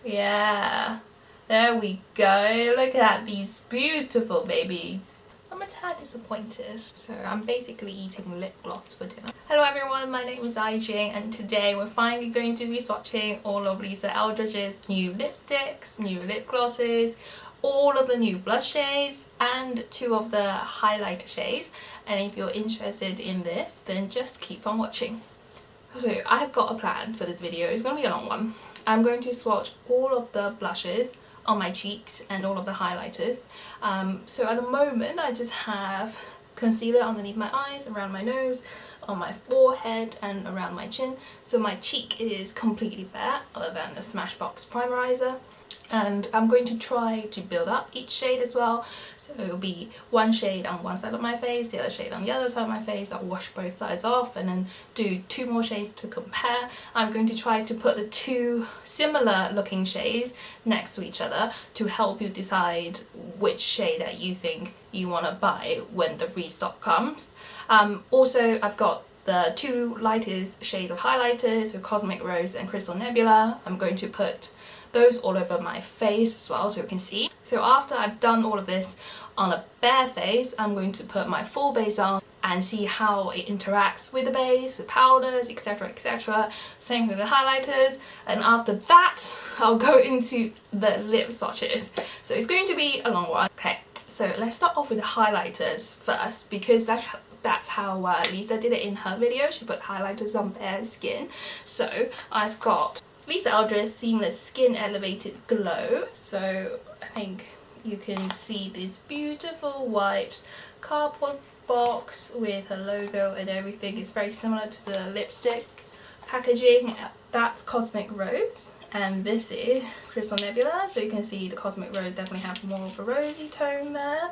Yeah, there we go. Look at these beautiful babies. I'm a tad disappointed. So I'm basically eating lip gloss for dinner. Hello everyone, my name is Aijing and today we're finally going to be swatching all of Lisa Eldridge's new lipsticks, new lip glosses, all of the new blush shades and 2 of the highlighter shades. And if you're interested in this, then just keep on watching. So I've got a plan for this video. It's going to be a long one. I'm going to swatch all of the blushes on my cheeks and all of the highlighters. So at the moment I just have concealer underneath my eyes, around my nose, on my forehead and around my chin. So my cheek is completely bare other than the Smashbox primerizer. And I'm going to try to build up each shade as well. So it'll be one shade on one side of my face, the other shade on the other side of my face. I'll wash both sides off and then do 2 more shades to compare. I'm going to try to put the 2 similar looking shades next to each other to help you decide which shade that you think you want to buy when the restock comes. Also, I've got the 2 lightest shades of highlighters, so Cosmic Rose and Crystal Nebula. I'm going to put those all over my face as well so you can see. So after I've done all of this on a bare face, I'm going to put my full base on and see how it interacts with the base, with powders, etc, etc. Same with the highlighters, and after that I'll go into the lip swatches. So it's going to be a long one. Okay, so let's start off with the highlighters first because that's how Lisa did it in her video. She put highlighters on bare skin. So I've got Lisa Eldridge Seamless Skin Elevated Glow. So I think you can see this beautiful white cardboard box with a logo and everything. It's very similar to the lipstick packaging. That's Cosmic Rose and this is Crystal Nebula. So you can see the Cosmic Rose definitely have more of a rosy tone there.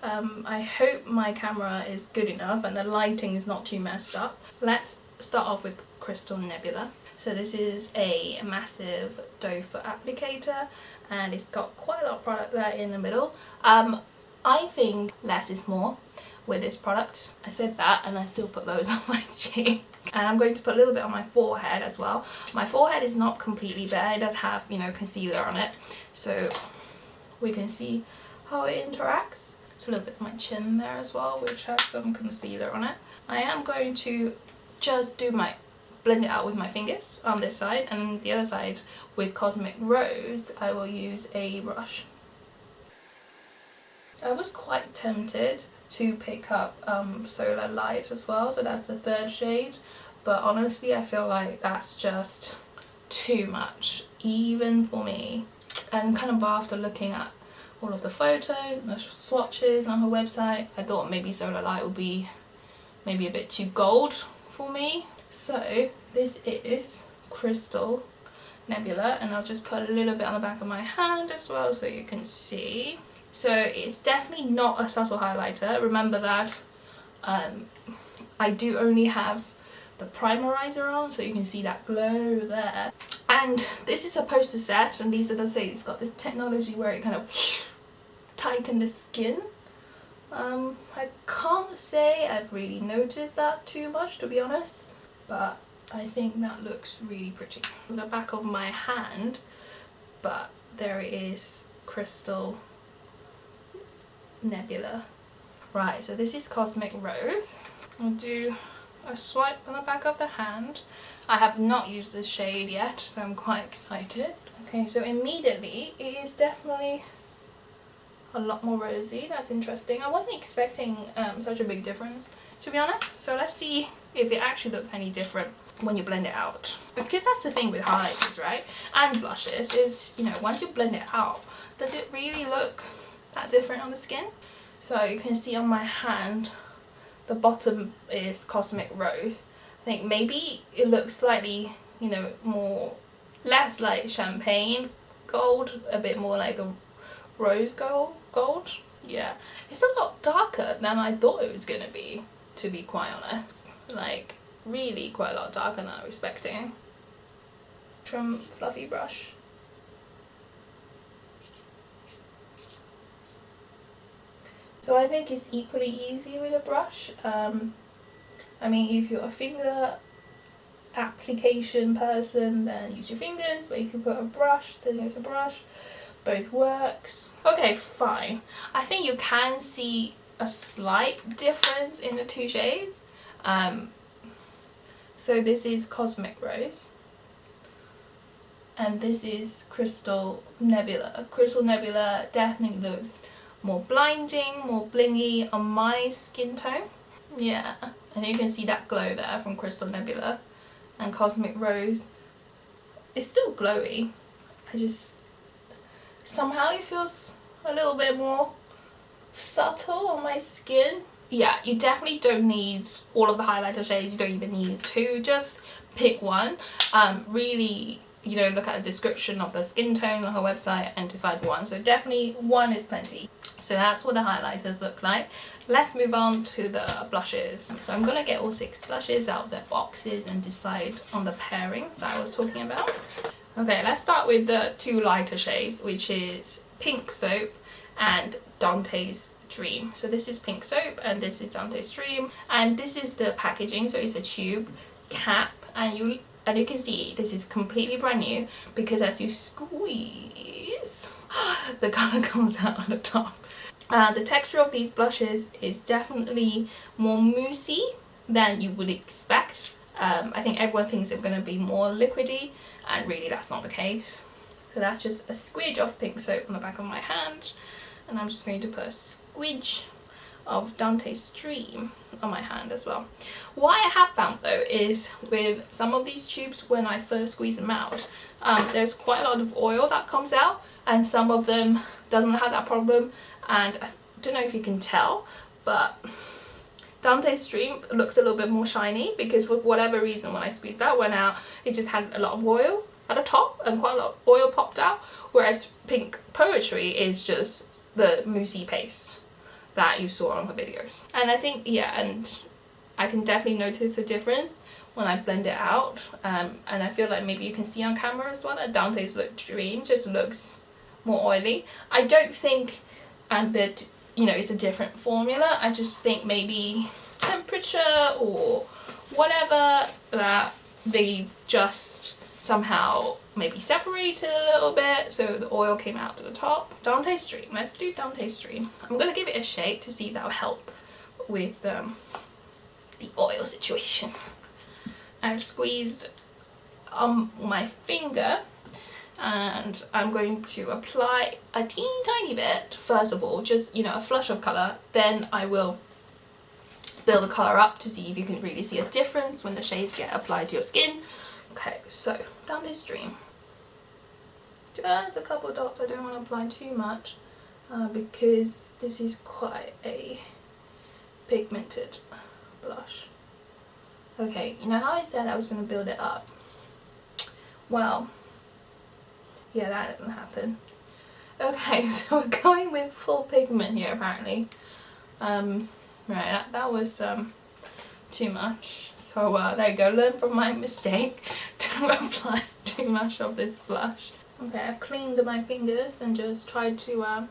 I hope my camera is good enough and the lighting is not too messed up. Let's start off with Crystal Nebula. So this is a massive doe foot applicator and it's got quite a lot of product there in the middle. I think less is more with this product. I said that and I still put those on my cheek. And I'm going to put a little bit on my forehead as well. My forehead is not completely bare. It does have, you know, concealer on it. So we can see how it interacts. So a little bit on my chin there as well, which has some concealer on it. I am going to just blend it out with my fingers on this side, and the other side with Cosmic Rose I will use a brush. I was quite tempted to pick up Solar Light as well, so that's the 3rd shade, but honestly I feel like that's just too much even for me. And kind of after looking at all of the photos and the swatches on her website, I thought maybe Solar Light would be maybe a bit too gold for me. So this is Crystal Nebula and I'll just put a little bit on the back of my hand as well so you can see. So it's definitely not a subtle highlighter. Remember that I do only have the primerizer on, so you can see that glow there. And this is supposed to set, and Lisa does say it's got this technology where it kind of tightens the skin. I can't say I've really noticed that too much, to be honest. But I think that looks really pretty. On the back of my hand, but there it is, Crystal Nebula. Right, so this is Cosmic Rose. I'll do a swipe on the back of the hand. I have not used this shade yet, so I'm quite excited. Okay, so immediately it is definitely a lot more rosy. That's interesting. I wasn't expecting such a big difference, to be honest. So let's see if it actually looks any different when you blend it out. Because that's the thing with highlighters, right? And blushes is, you know, once you blend it out, does it really look that different on the skin? So you can see on my hand, the bottom is Cosmic Rose. I think maybe it looks slightly, you know, less like champagne gold, a bit more like a rose gold. Yeah, it's a lot darker than I thought it was gonna be, to be quite honest. Like really quite a lot darker than I was expecting. From fluffy brush. So I think it's equally easy with a brush. I mean, if your finger application person, then use your fingers, but if you put a brush, then use a brush. Both works. Okay, fine. I think you can see a slight difference in the two shades. So this is Cosmic Rose and this is Crystal Nebula. Crystal Nebula definitely looks more blinding, more blingy on my skin tone. Yeah, and you can see that glow there from Crystal Nebula. And Cosmic Rose is still glowy. Somehow it feels a little bit more subtle on my skin. Yeah, you definitely don't need all of the highlighter shades. You don't even need two. Just pick one. Really, you know, look at the description of the skin tone on her website and decide one. So definitely one is plenty. So that's what the highlighters look like. Let's move on to the blushes. So I'm gonna get all 6 blushes out of their boxes and decide on the pairings that I was talking about. Okay, let's start with the 2 lighter shades, which is Pink Soap and Dante's Dream. So this is Pink Soap and this is Dante's Dream, and this is the packaging. So it's a tube cap, and you can see this is completely brand new because as you squeeze, the color comes out on the top. The texture of these blushes is definitely more moussey than you would expect. I think everyone thinks they're going to be more liquidy, and really that's not the case. So that's just a squidge of Pink Soap on the back of my hand, and I'm just going to put a squidge of Dante's Dream on my hand as well. What I have found though is with some of these tubes, when I first squeeze them out, there's quite a lot of oil that comes out, and some of them doesn't have that problem. And I don't know if you can tell, but Dante's Dream looks a little bit more shiny because for whatever reason when I squeezed that one out, it just had a lot of oil at the top and quite a lot of oil popped out, whereas Pink Poetry is just the moussey paste that you saw on the videos. And I think, yeah, and I can definitely notice a difference when I blend it out, and I feel like maybe you can see on camera as well that Dante's Dream just looks more oily. I don't think that, you know, it's a different formula. I just think maybe temperature or whatever, that they just somehow maybe separated a little bit so the oil came out to the top. Dante's Dream, let's do Dante's Dream. I'm gonna give it a shake to see if that'll help with the oil situation. I've squeezed my finger, and I'm going to apply a teeny tiny bit first of all, just, you know, a flush of colour. Then I will build the colour up to see if you can really see a difference when the shades get applied to your skin. Okay, so Dante's Dream. Just a couple of dots. I don't want to apply too much because this is quite a pigmented blush. Okay, you know how I said I was going to build it up? Well, yeah, that didn't happen. Okay, so we're going with full pigment here apparently. Right, that was too much. So there you go, learn from my mistake. Don't apply too much of this blush. Okay, I've cleaned my fingers and just tried to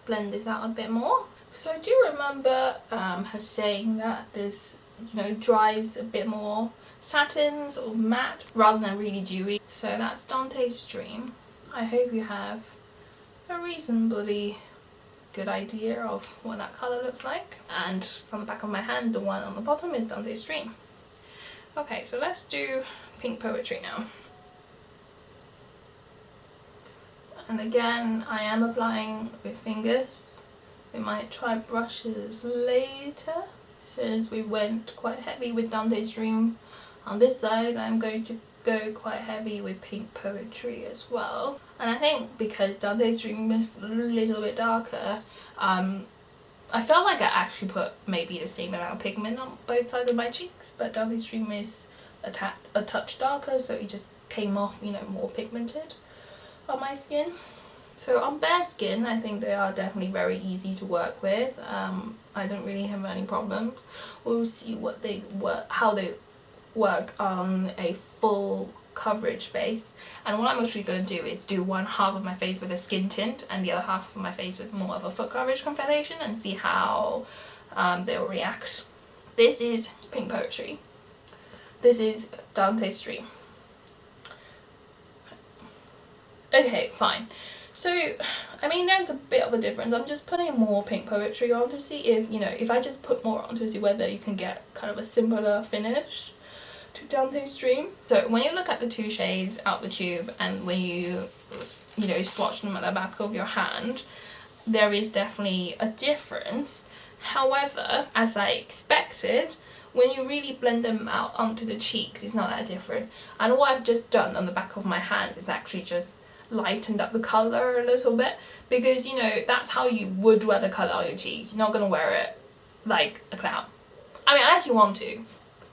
blend this out a bit more. So I do remember her saying that this, you know, dries a bit more satin, sort of matte, rather than really dewy. So that's Dante's Dream. I hope you have a reasonably good idea of what that colour looks like. And on the back of my hand, the one on the bottom is Dante's Dream. Okay, so let's do Pink Poetry now. And again, I am applying with fingers. We might try brushes later. Since we went quite heavy with Dante's Dream on this side, I'm going to go quite heavy with Pink Poetry as well. And I think because Dante's Dream is a little bit darker, I felt like I actually put maybe the same amount of pigment on both sides of my cheeks, but Dante's Dream is a touch darker, so it just came off, you know, more pigmented on my skin. So on bare skin, I think they are definitely very easy to work with. I don't really have any problems. We'll see how they work on a full coverage base. And what I'm actually going to do is do one half of my face with a skin tint and the other half of my face with more of a full coverage foundation and see how they'll react. This is Pink Poetry. This is Dante's Stream. Okay, fine. So, I mean, there's a bit of a difference. I'm just putting more Pink Poetry on to see if, you know, if I just put more on to see whether you can get kind of a similar finish to Dante's Stream. So when you look at the two shades out the tube and when you know, swatch them at the back of your hand, there is definitely a difference. However, as I expected, when you really blend them out onto the cheeks, it's not that different. And what I've just done on the back of my hand is actually just lightened up the colour a little bit, because, you know, that's how you would wear the colour on your cheeks. You're not going to wear it like a clown. I mean, unless you want to.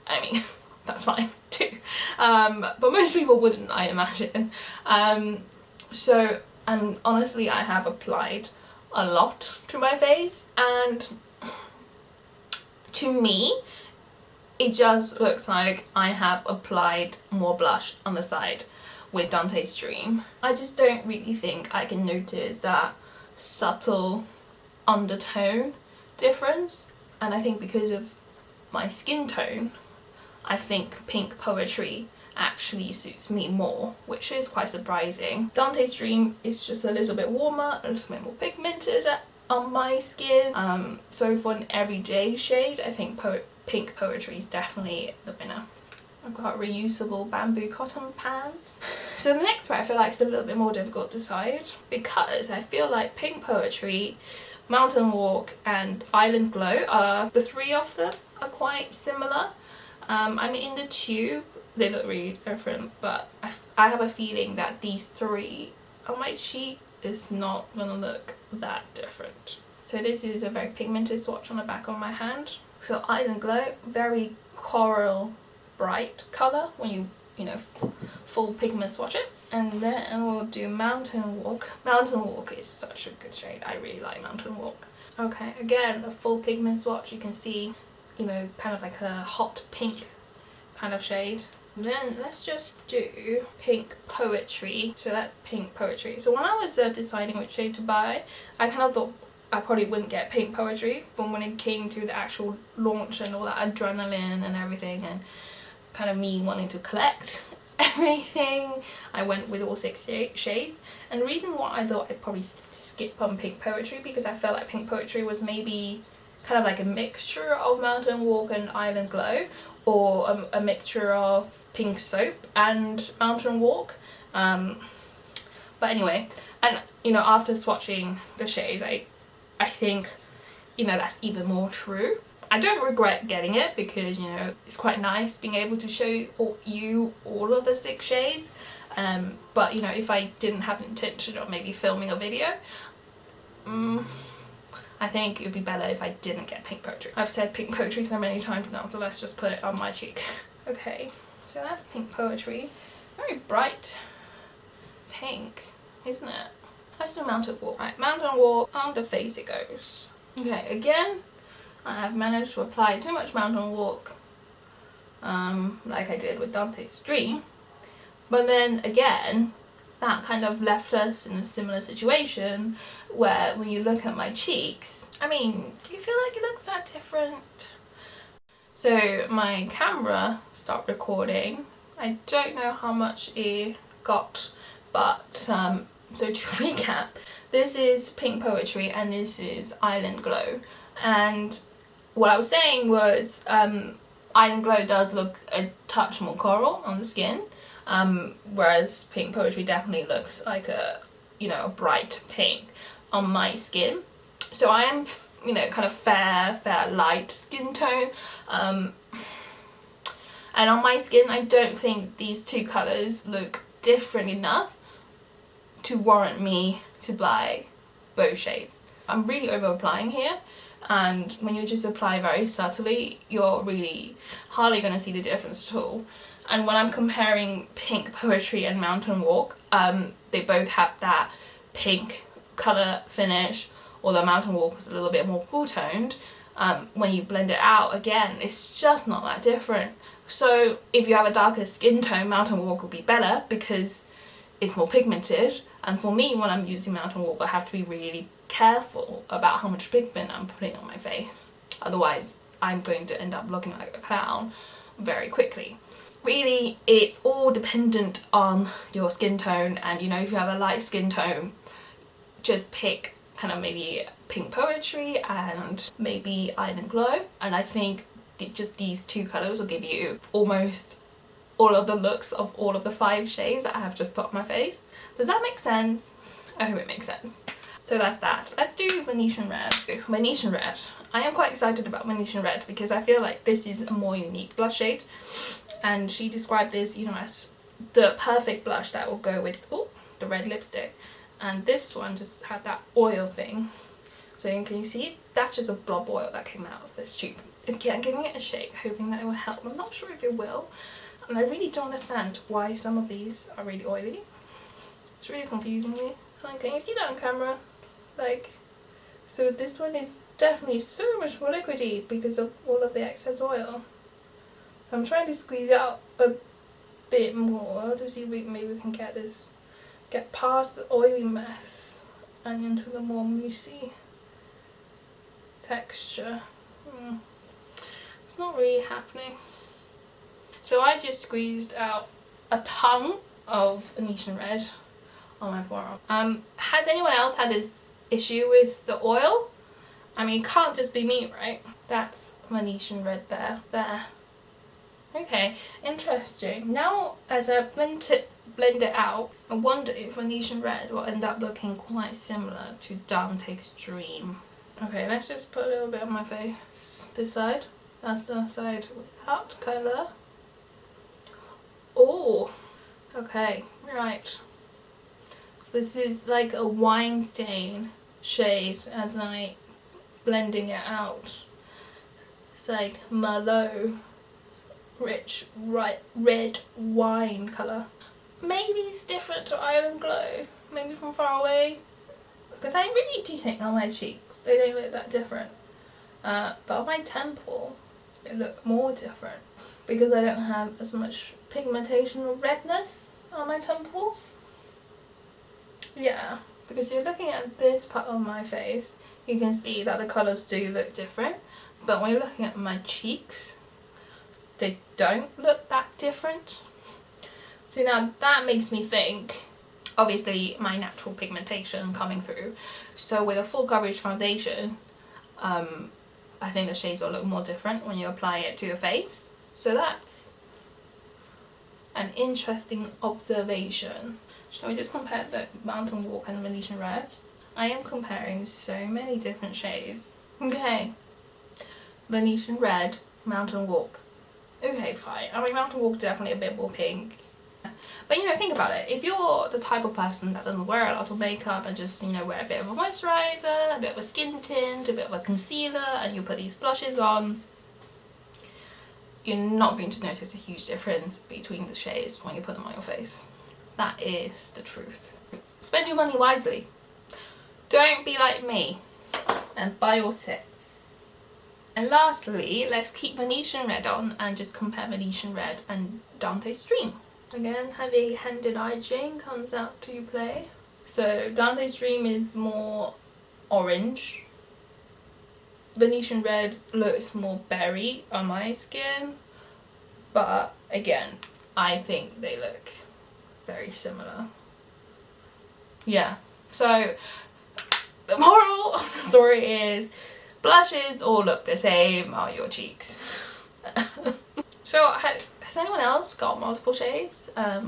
I mean, that's fine too. But most people wouldn't, I imagine. So, and honestly, I have applied a lot to my face, and to me, it just looks like I have applied more blush on the side with Dante's Stream. I just don't really think I can notice that subtle undertone difference, and I think because of my skin tone, I think Pink Poetry actually suits me more, which is quite surprising. Dante's Stream is just a little bit warmer, a little bit more pigmented on my skin. So for an everyday shade, I think Pink Poetry is definitely the winner. I've got reusable bamboo cotton pans. So the next pair I feel like is a little bit more difficult to decide, because I feel like Pink Poetry, Mountain Walk and Island Glow, the three of them are quite similar. I mean, in the tube they look really different, but I have a feeling that these three on my cheek is not gonna look that different. So this is a very pigmented swatch on the back of my hand. So Island Glow, very coral bright colour when you know, full pigment swatch it. And then we'll do Mountain Walk. Mountain Walk is such a good shade. I really like Mountain Walk. Okay, again, a full pigment swatch. You can see, you know, kind of like a hot pink kind of shade. Then let's just do Pink Poetry. So that's Pink Poetry. So when I was deciding which shade to buy, I kind of thought I probably wouldn't get Pink Poetry, but when it came to the actual launch and all that adrenaline and everything, and kind of me wanting to collect everything, I went with all 6 shades. And the reason why I thought I'd probably skip on Pink Poetry, because I felt like Pink Poetry was maybe kind of like a mixture of Mountain Walk and Island Glow, or a mixture of Pink Soap and Mountain Walk. But anyway, and you know, after swatching the shades, I think, you know, that's even more true. I don't regret getting it, because, you know, it's quite nice being able to show you all of the 6 shades. But, you know, if I didn't have the intention of maybe filming a video, I think it would be better if I didn't get Pink Poetry. I've said Pink Poetry so many times now, so let's just put it on my cheek. Okay, so that's Pink Poetry. Very bright pink, isn't it? Let's do Mountain Walk. Right, Mountain Walk, on the face it goes. Okay, again, I have managed to apply too much Mountain Walk, like I did with Dante's Dream. But then again, that kind of left us in a similar situation where when you look at my cheeks, I mean, do you feel like it looks that different? So my camera stopped recording. I don't know how much it got, but so to recap, this is Pink Poetry and this is Island Glow. And what I was saying was Island Glow does look a touch more coral on the skin, whereas Pink Poetry definitely looks like a, you know, a bright pink on my skin. So I am, you know, kind of fair light skin tone, and on my skin I don't think these two colours look different enough to warrant me to buy both shades. I'm really over applying here, and when you just apply very subtly, you're really hardly going to see the difference at all. And when I'm comparing Pink Poetry and Mountain Walk, they both have that pink colour finish, although Mountain Walk is a little bit more cool toned. When you blend it out, again, it's just not that different. So if you have a darker skin tone, Mountain Walk will be better because it's more pigmented. And for me, when I'm using Mountain Walk, I have to be really careful about how much pigment I'm putting on my face. Otherwise, I'm going to end up looking like a clown very quickly. really it's all dependent on your skin tone, and you know, if you have a light skin tone, just pick kind of maybe Pink Poetry and maybe Island Glow, and I think just these two colours will give you almost all of the looks of all of the 5 shades that I have just put on my face. Does that make sense? I hope it makes sense. So that's that. Let's do Venetian Red. Venetian Red. I am quite excited about Venetian Red because I feel like this is a more unique blush shade, and she described this, you know, as the perfect blush that will go with the red lipstick, and this one just had that oil thing. So can you see? That's just a blob oil that came out of this tube. Again, giving it a shake, hoping that it will help. I'm not sure if it will, and I really don't understand why some of these are really oily. It's really confusing me. Like, can you see that on camera? Like, so this one is definitely so much more liquidy because of all of the excess oil. I'm trying to squeeze out a bit more to see if maybe we can get past the oily mess and into the more moussey texture. It's not really happening. So I just squeezed out a ton of Venetian Red on my forearm. Has anyone else had this issue with the oil? I mean, it can't just be me, right? That's Venetian Red there. Okay, interesting. Now, as I blend it out, I wonder if Venetian Red will end up looking quite similar to Dante's Dream. Okay, let's just put a little bit on my face. This side. That's the side without colour. Oh, okay, right. So this is like a wine stain shade as I blending it out. It's like Merlot, rich red wine colour. Maybe it's different to Island Glow, maybe from far away, because I really do think on my cheeks they don't look that different, but on my temple they look more different because I don't have as much pigmentation or redness on my temples. Yeah, because you're looking at this part of my face, you can see that the colours do look different, but when you're looking at my cheeks, they don't look that different. So now that makes me think, obviously my natural pigmentation coming through, so with a full coverage foundation, I think the shades will look more different when you apply it to your face. So that's an interesting observation. Shall we just compare the Mountain Walk and Venetian Red? I am comparing so many different shades. Okay, Venetian Red, Mountain Walk. Okay, fine. I mean, Mountain Walk definitely a bit more pink. But you know, think about it. If you're the type of person that doesn't wear a lot of makeup and just, you know, wear a bit of a moisturiser, a bit of a skin tint, a bit of a concealer, and you put these blushes on, you're not going to notice a huge difference between the shades when you put them on your face. That is the truth. Spend your money wisely. Don't be like me and buy your sets. And lastly, let's keep Venetian Red on and just compare Venetian Red and Dante's Dream. Again, heavy-handed eyeging comes out to play. So Dante's Dream is more orange. Venetian Red looks more berry on my skin. But again, I think they look very similar. Yeah, so the moral of the story is blushes all look the same on your cheeks. So has anyone else got multiple shades? I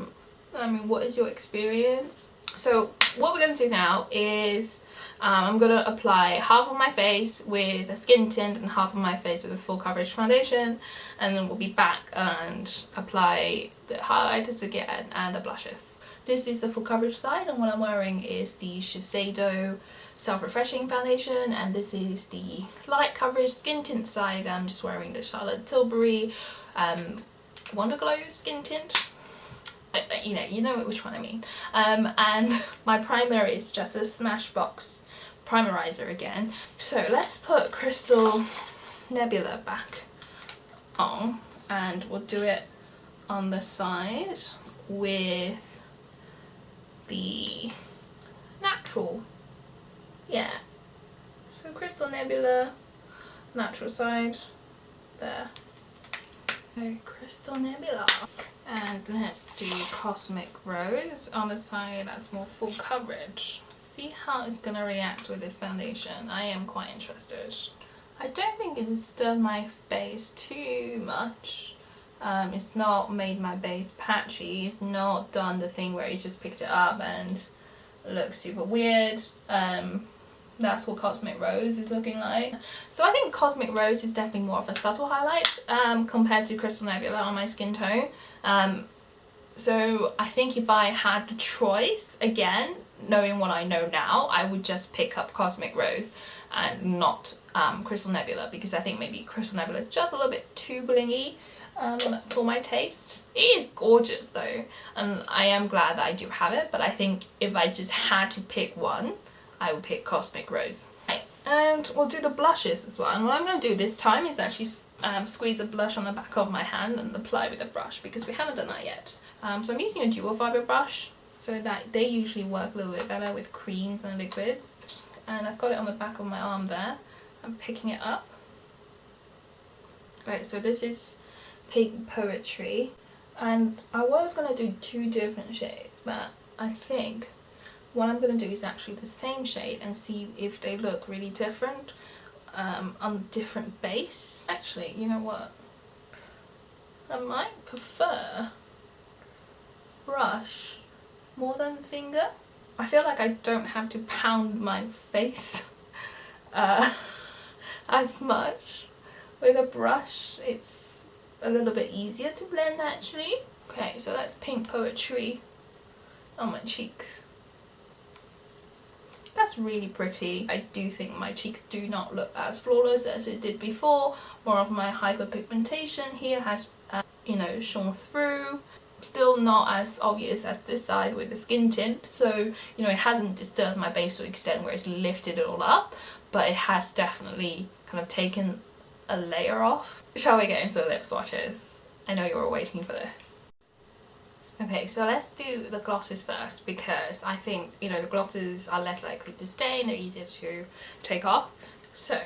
mean, what is your experience? So what we're going to do now is I'm going to apply half of my face with a skin tint and half of my face with a full coverage foundation, and then we'll be back and apply the highlighters again and the blushes. This is the full coverage side, and what I'm wearing is the Shiseido Self-Refreshing Foundation, and this is the light coverage skin tint side. I'm just wearing the Charlotte Tilbury Wonder Glow skin tint. You know which one I mean. And my primer is just a Smashbox primerizer again. So let's put Crystal Nebula back on, and we'll do it on the side with the natural. Yeah, so Crystal Nebula, natural side, there. So Crystal Nebula. And let's do Cosmic Rose on the side that's more full coverage. See how it's gonna react with this foundation. I am quite interested. I don't think it has done my base too much. It's not made my base patchy. It's not done the thing where it just picked it up and looks super weird. That's what Cosmic Rose is looking like. So I think Cosmic Rose is definitely more of a subtle highlight compared to Crystal Nebula on my skin tone. So I think if I had the choice, again, knowing what I know now, I would just pick up Cosmic Rose and not Crystal Nebula, because I think maybe Crystal Nebula is just a little bit too blingy for my taste. It is gorgeous though, and I am glad that I do have it, but I think if I just had to pick one, I would pick Cosmic Rose. Okay, and we'll do the blushes as well. And what I'm going to do this time is actually squeeze a blush on the back of my hand and apply with a brush, because we haven't done that yet. So I'm using a dual fiber brush, so that they usually work a little bit better with creams and liquids. And I've got it on the back of my arm there. I'm picking it up. Right, so this is Pink Poetry, and I was going to do two different shades, but I think what I'm going to do is actually the same shade and see if they look really different on different base. Actually, you know what? I might prefer brush more than finger. I feel like I don't have to pound my face as much. With a brush, it's a little bit easier to blend actually. Okay, so that's Pink Poetry on my cheeks. That's really pretty. I do think my cheeks do not look as flawless as it did before. More of my hyperpigmentation here has, you know, shone through. Still not as obvious as this side with the skin tint. So, you know, it hasn't disturbed my base to the extent where it's lifted it all up. But it has definitely kind of taken a layer off. Shall we get into the lip swatches? I know you were waiting for this. Okay, so let's do the glosses first, because I think, you know, the glosses are less likely to stain, they're easier to take off. So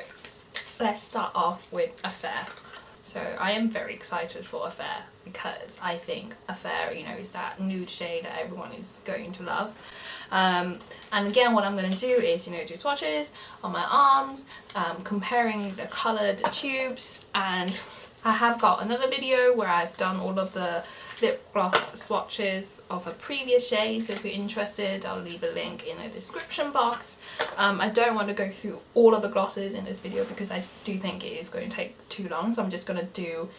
let's start off with Affair. So I am very excited for Affair, because I think Affair, you know, is that nude shade that everyone is going to love. And again, what I'm going to do is, you know, do swatches on my arms, comparing the coloured tubes, and I have got another video where I've done all of the lip gloss swatches of a previous shade, so if you're interested I'll leave a link in the description box. I don't want to go through all of the glosses in this video because I do think it is going to take too long, so I'm just going to do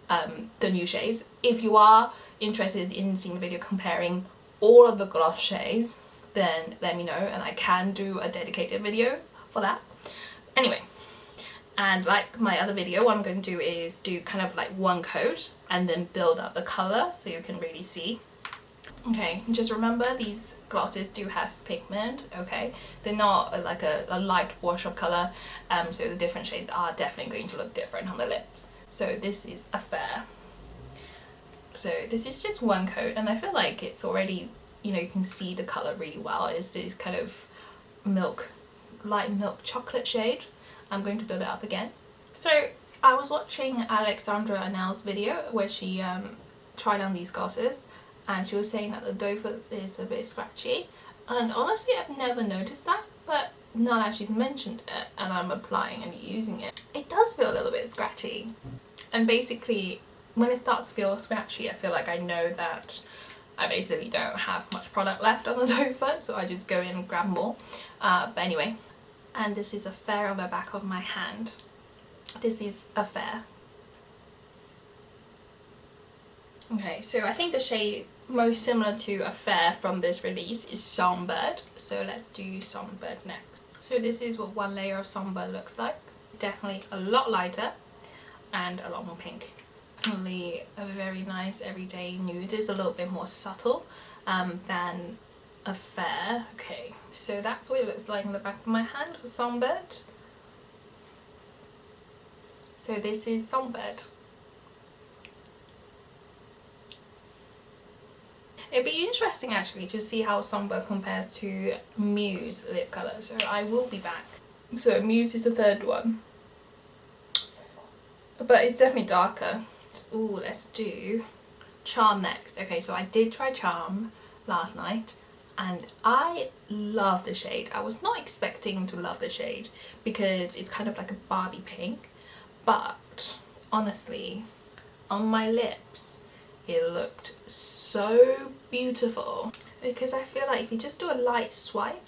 the new shades. If you are interested in seeing the video comparing all of the gloss shades, then let me know and I can do a dedicated video for that. Anyway, and like my other video, what I'm going to do is do kind of like one coat and then build up the colour so you can really see. Okay, just remember these glosses do have pigment, okay? They're not like a light wash of colour, so the different shades are definitely going to look different on the lips. So this is Affair. So this is just one coat and I feel like it's already, you know, you can see the colour really well. It's this kind of light milk chocolate shade. I'm going to build it up again. So I was watching Alexandra Anel's video where she tried on these glosses and she was saying that the doe foot is a bit scratchy, and honestly I've never noticed that, but now that she's mentioned it and I'm applying and using it, it does feel a little bit scratchy. And basically when it starts to feel scratchy, I feel like I know that I basically don't have much product left on the doe foot, so I just go in and grab more. But anyway, and this is Affair on the back of my hand. This is Affair. Okay, so I think the shade most similar to Affair from this release is Songbird. So let's do Songbird next. So this is what one layer of Songbird looks like. Definitely a lot lighter and a lot more pink. Definitely a very nice everyday nude. It is a little bit more subtle than Affair. Okay, so that's what it looks like on the back of my hand for Songbird. So this is Songbird. It'd be interesting actually to see how Songbird compares to Muse lip colour, so I will be back. So Muse is the third one, but it's definitely darker. Ooh, let's do Charm next. Okay, so I did try Charm last night and I love the shade. I was not expecting to love the shade because it's kind of like a Barbie pink, but honestly, on my lips, it looked so beautiful because I feel like if you just do a light swipe,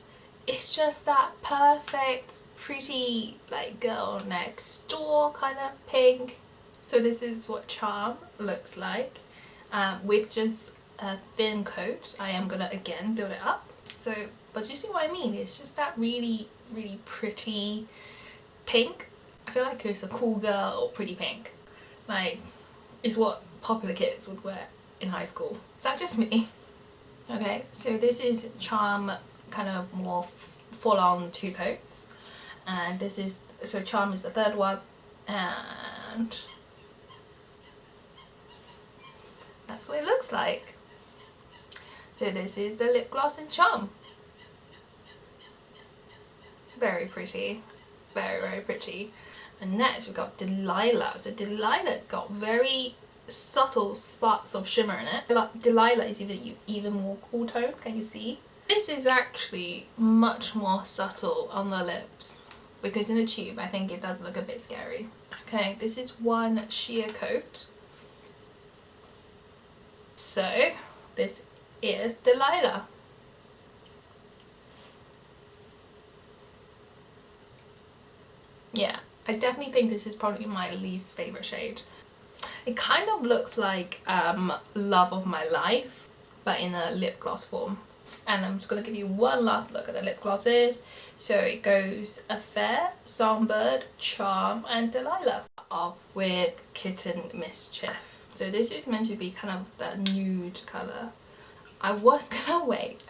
it's just that perfect, pretty, like girl next door kind of pink. So this is what Charm looks like with just a thin coat. I am gonna again build it up. So, but you see what I mean? It's just that really, really pretty pink. I feel like it's a cool girl pretty pink. Like, it's what popular kids would wear in high school. Is that just me? Okay, so this is Charm, kind of more full-on 2 coats, and this is, so Charm is the third one, and that's what it looks like. So this is the lip gloss in Charm. Very pretty, very, very pretty. And next we've got Delilah. So Delilah's got very subtle sparks of shimmer in it. Delilah is even more cool tone, can you see? This is actually much more subtle on the lips because in the tube I think it does look a bit scary. Okay, this is one sheer coat. So this is Delilah. Yeah, I definitely think this is probably my least favourite shade. It kind of looks like Love of My Life, but in a lip gloss form. And I'm just going to give you one last look at the lip glosses. So it goes Affair, Songbird, Charm and Delilah. Off with Kitten, Mischief. So this is meant to be kind of that nude colour. I was going to wait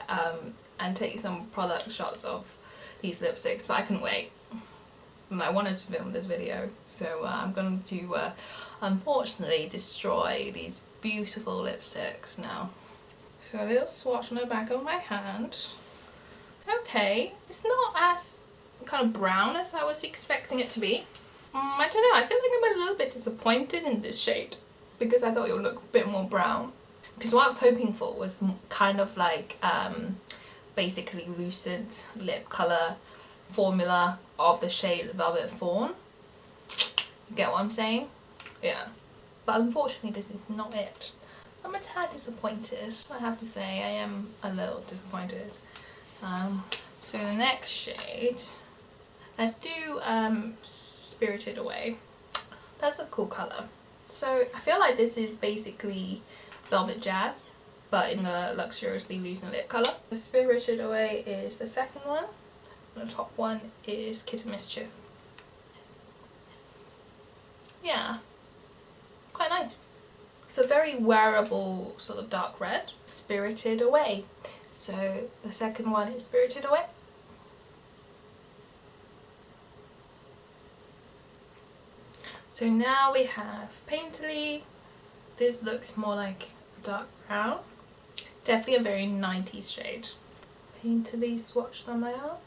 and take some product shots of these lipsticks, but I couldn't wait. And I wanted to film this video, so I'm going to unfortunately destroy these beautiful lipsticks now. So a little swatch on the back of my hand. Okay, it's not as kind of brown as I was expecting it to be. I don't know, I feel like I'm a little bit disappointed in this shade because I thought it would look a bit more brown. Because what I was hoping for was kind of like basically Lucent lip colour formula of the shade Velvet Fawn. You get what I'm saying? Yeah. But unfortunately this is not it. I'm a tad disappointed, I have to say. I am a little disappointed. So the next shade, let's do Spirited Away. That's a cool colour. So I feel like this is basically Velvet Jazz, but in the luxuriously Lucent lip colour. The Spirited Away is the second one. The top one is Kitten, Mischief. Yeah, quite nice. It's a very wearable sort of dark red. Spirited Away. So the second one is Spirited Away. So now we have Painterly. This looks more like dark brown. Definitely a very 90s shade. Painterly swatched on my arm.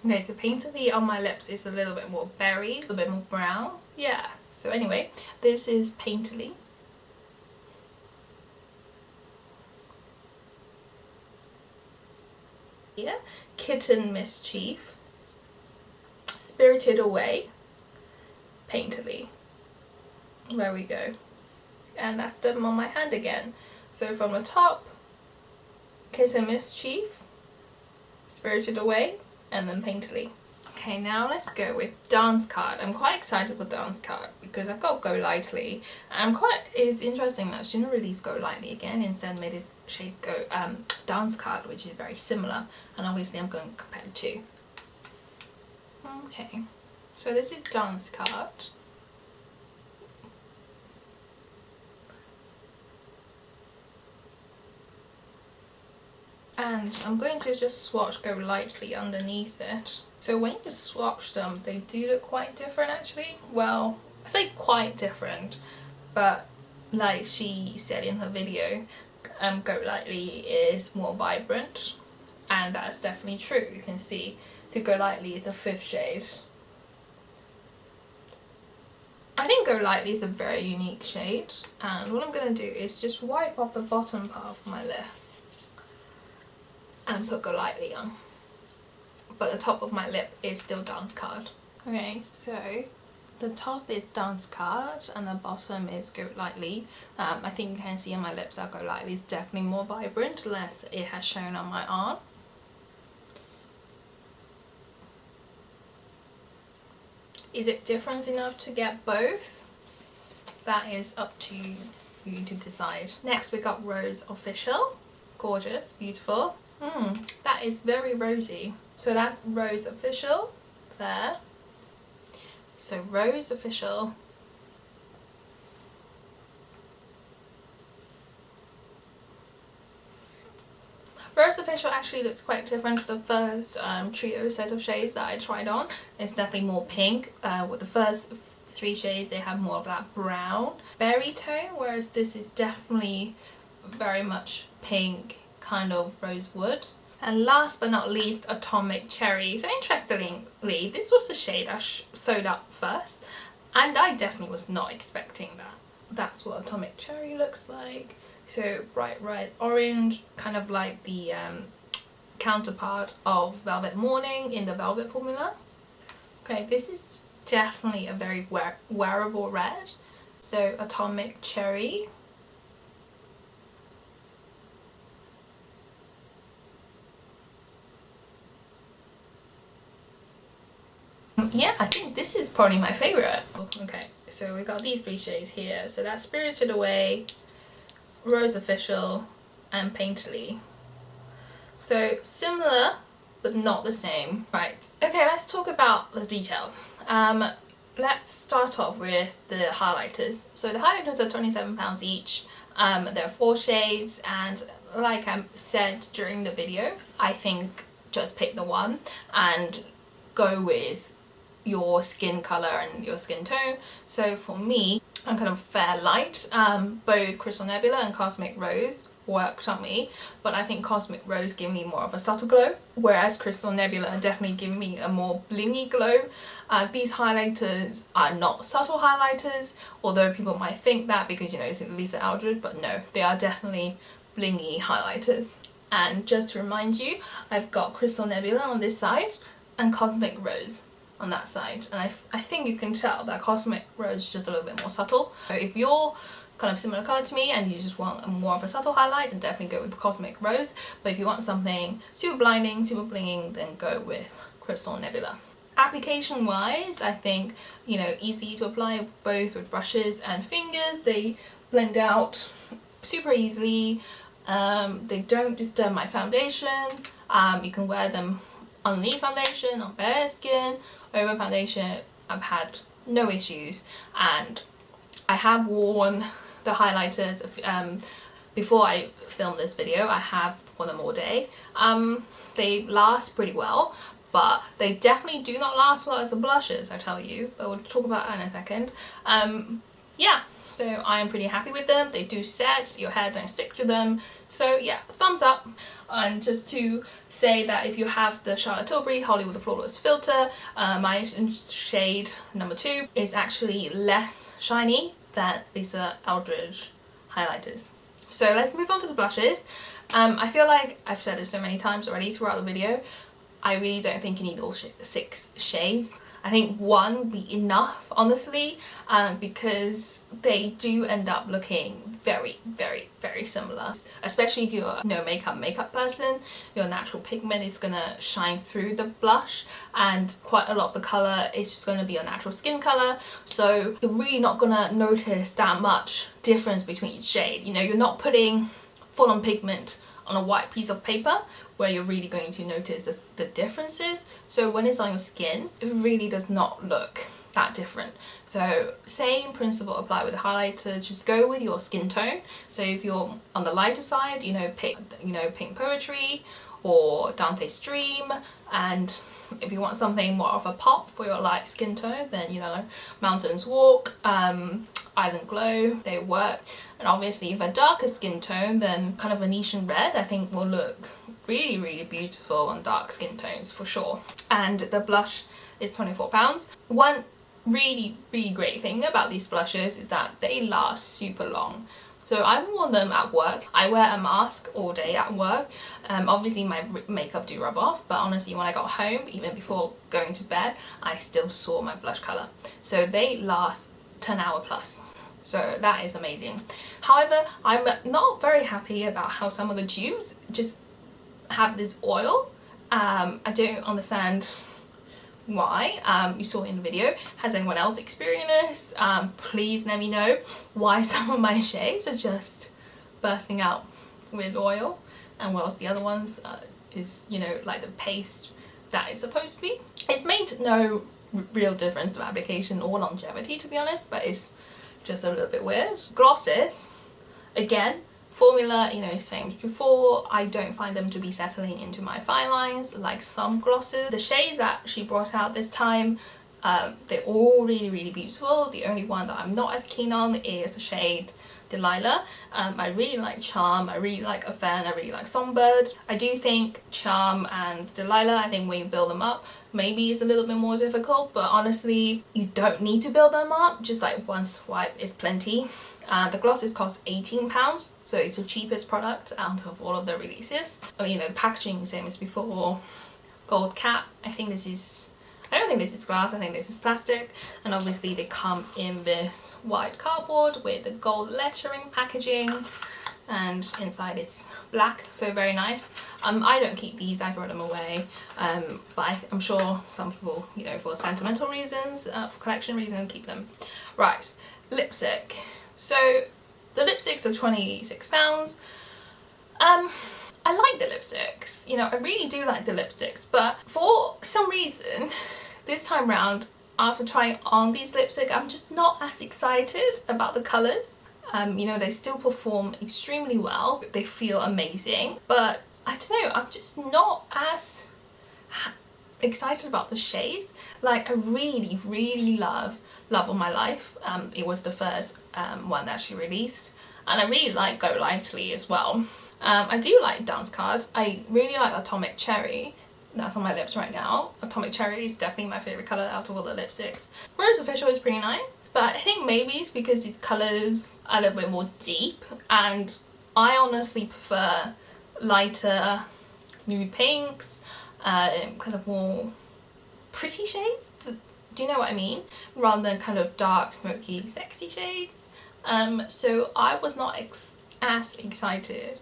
Okay, so Painterly on my lips is a little bit more berry, a little bit more brown. Yeah, so anyway, this is Painterly. Yeah, Kitten, Mischief, Spirited Away, Painterly. There we go. And that's them on my hand again. So from the top, Kitten, Mischief, Spirited Away, and then Painterly. Okay, now let's go with Dance Card. I'm quite excited for Dance Card because I've got Go Lightly, and it's interesting that she didn't release Go Lightly again, instead made this shade Go Dance Card, which is very similar, and obviously I'm going to compare the two. Okay, so this is Dance Card. And I'm going to just swatch Go Lightly underneath it. So when you swatch them, they do look quite different actually. Well, I say quite different, but like she said in her video, Go Lightly is more vibrant, and that's definitely true. You can see, so Go Lightly is a 5th shade. I think Go Lightly is a very unique shade, and what I'm going to do is just wipe off the bottom part of my lip and put Go Lightly on. But the top of my lip is still Dance Card. Okay, so the top is Dance Card and the bottom is Go Lightly. I think you can see on my lips that Go Lightly is definitely more vibrant, less it has shown on my arm. Is it different enough to get both? That is up to you to decide. Next we got Rose Official. Gorgeous, beautiful. That is very rosy. So that's Rose Official there. So Rose Official. Rose Official actually looks quite different to the first trio set of shades that I tried on. It's definitely more pink. With the first 3 shades, they have more of that brown berry tone, whereas this is definitely very much pink, kind of rosewood. And last but not least, Atomic Cherry. So interestingly, this was the shade I sewed up first, and I definitely was not expecting that. That's what Atomic Cherry looks like. So bright red orange, kind of like the counterpart of Velvet Morning in the Velvet formula. Okay, this is definitely a very wearable red. So Atomic Cherry. Yeah, I think this is probably my favorite. Okay, so we got these 3 shades here. So that's Spirited Away, Rose Official and Painterly. So similar but not the same. Right, okay, let's talk about the details. Let's start off with the highlighters. So the highlighters are £27 each. There are 4 shades, and like I said during the video, I think just pick the one and go with your skin color and your skin tone. So for me, I'm kind of fair light. Both Crystal Nebula and Cosmic Rose worked on me, but I think Cosmic Rose gave me more of a subtle glow, whereas Crystal Nebula definitely give me a more blingy glow. These highlighters are not subtle highlighters, although people might think that because, you know, it's Lisa Eldridge, but no, they are definitely blingy highlighters. And just to remind you, I've got Crystal Nebula on this side and Cosmic Rose on that side, and I think you can tell that Cosmic Rose is just a little bit more subtle. So if you're kind of similar colour to me and you just want more of a subtle highlight, then definitely go with Cosmic Rose. But if you want something super blinding, super blinging, then go with Crystal Nebula. Application wise, I think, you know, easy to apply both with brushes and fingers. They blend out super easily. They don't disturb my foundation. You can wear them underneath foundation, on bare skin, over foundation. I've had no issues, and I have worn the highlighters before I filmed this video. I have worn them all day. They last pretty well, but they definitely do not last well as the blushes, I tell you, but we'll talk about that in a second. Yeah, so I am pretty happy with them. They do set, your hair don't stick to them, so yeah, thumbs up. And just to say that if you have the Charlotte Tilbury Hollywood the Flawless filter, my shade number 2 is actually less shiny than Lisa Eldridge highlighters. So let's move on to the blushes. I feel like I've said it so many times already throughout the video, I really don't think you need all 6 shades. I think 1 would be enough, honestly, because they do end up looking very, very, very similar. Especially if you're a no makeup person, your natural pigment is gonna shine through the blush, and quite a lot of the color is just gonna be your natural skin color. So you're really not gonna notice that much difference between each shade. You know, you're not putting full-on pigment on a white piece of paper where you're really going to notice the differences. So when it's on your skin, it really does not look that different. So same principle apply with the highlighters. Just go with your skin tone. So if you're on the lighter side, you know, pick, you know, Pink Poetry or Dante's Dream. And if you want something more of a pop for your light skin tone, then, you know, Mountains Walk, Island Glow, they work. And obviously if a darker skin tone, then kind of Venetian red I think will look really, really beautiful on dark skin tones for sure. And the blush is £24. One really great thing about these blushes is that they last super long. So I wore them at work. I wear a mask all day at work. Obviously my makeup do rub off, but honestly when I got home, even before going to bed, I still saw my blush colour. So they last 10 hours plus. So that is amazing. However, I'm not very happy about how some of the tubes just have this oil. I don't understand why. You saw in the video. Has anyone else experienced this? Please let me know why some of my shades are just bursting out with oil, and whilst the other ones is, you know, like the paste that is supposed to be. It's made no real difference to application or longevity, to be honest, but it's just a little bit weird. Glosses, again, formula, you know, same as before. I don't find them to be settling into my fine lines like some glosses. The shades that she brought out this time, they're all really beautiful. The only one that I'm not as keen on is the shade Delilah. I really like Charm, I really like Affair, and I really like Songbird. I do think Charm and Delilah, I think when you build them up, maybe it's a little bit more difficult, but honestly, you don't need to build them up. Just like one swipe is plenty. The glosses cost £18, so it's the cheapest product out of all of the releases. You know, the packaging same as before. Gold cap. I don't think this is glass, I think this is plastic. And obviously they come in this white cardboard with the gold lettering packaging, and inside is black, so very nice. I don't keep these, I throw them away, but I'm sure some people, you know, for sentimental reasons, for collection reasons, keep them. Right, lipstick. So the lipsticks are £26. I like the lipsticks, you know, I really do like the lipsticks, but for some reason this time round, after trying on these lipsticks, I'm just not as excited about the colours. You know, they still perform extremely well, they feel amazing, but I don't know, I'm just not as excited about the shades. Like, I really love Love of My Life. It was the first one that she released, and I really like Go Lightly as well. I do like Dance Card. I really like Atomic Cherry. That's on my lips right now. Atomic Cherry is definitely my favourite colour out of all the lipsticks. Rose Official is pretty nice, but I think maybe it's because these colours are a little bit more deep, and I honestly prefer lighter nude pinks, kind of more pretty shades. Do you know what I mean? Rather than kind of dark, smoky, sexy shades. So I was not as excited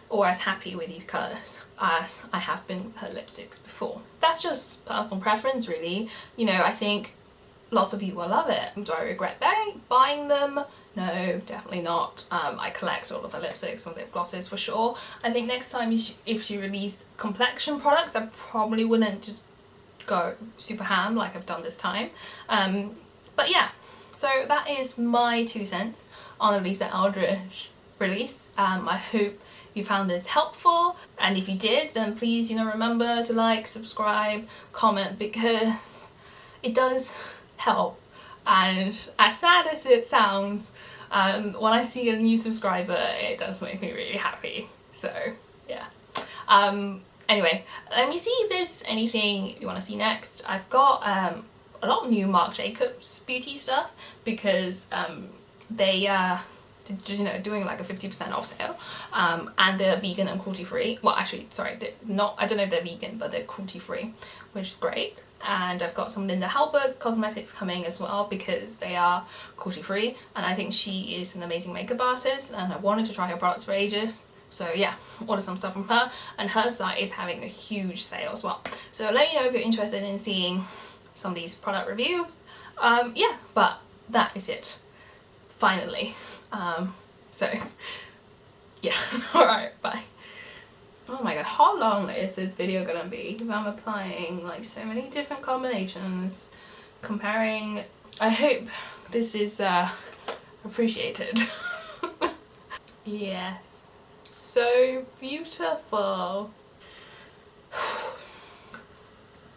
or as happy with these colours as I have been with her lipsticks before. That's just personal preference, really. You know, I think lots of you will love it. Do I regret buying them? No, definitely not. I collect all of her lipsticks and lip glosses for sure. I think next time if she release complexion products, I probably wouldn't just go super ham like I've done this time. But yeah, so that is my 2 cents on the Lisa Eldridge release. I hope you found this helpful, and if you did, then please, you know, remember to like, subscribe, comment, because it does help. And as sad as it sounds, when I see a new subscriber, it does make me really happy. So yeah. Anyway, let me see if there's anything you want to see next. I've got a lot of new Marc Jacobs beauty stuff, because they you know, doing like a 50% off sale, and they're vegan and cruelty free. Well, actually, sorry, they're not, I don't know if they're vegan, but they're cruelty free, which is great. And I've got some Linda Halberg cosmetics coming as well, because they are cruelty free, and I think she is an amazing makeup artist, and I wanted to try her products for ages. So yeah, order some stuff from her, and her site is having a huge sale as well. So let me know if you're interested in seeing some of these product reviews. Yeah, but that is it, finally. So yeah. Alright, bye. Oh my god, how long is this video gonna be if I'm applying like so many different combinations, comparing? I hope this is appreciated. Yes, so beautiful.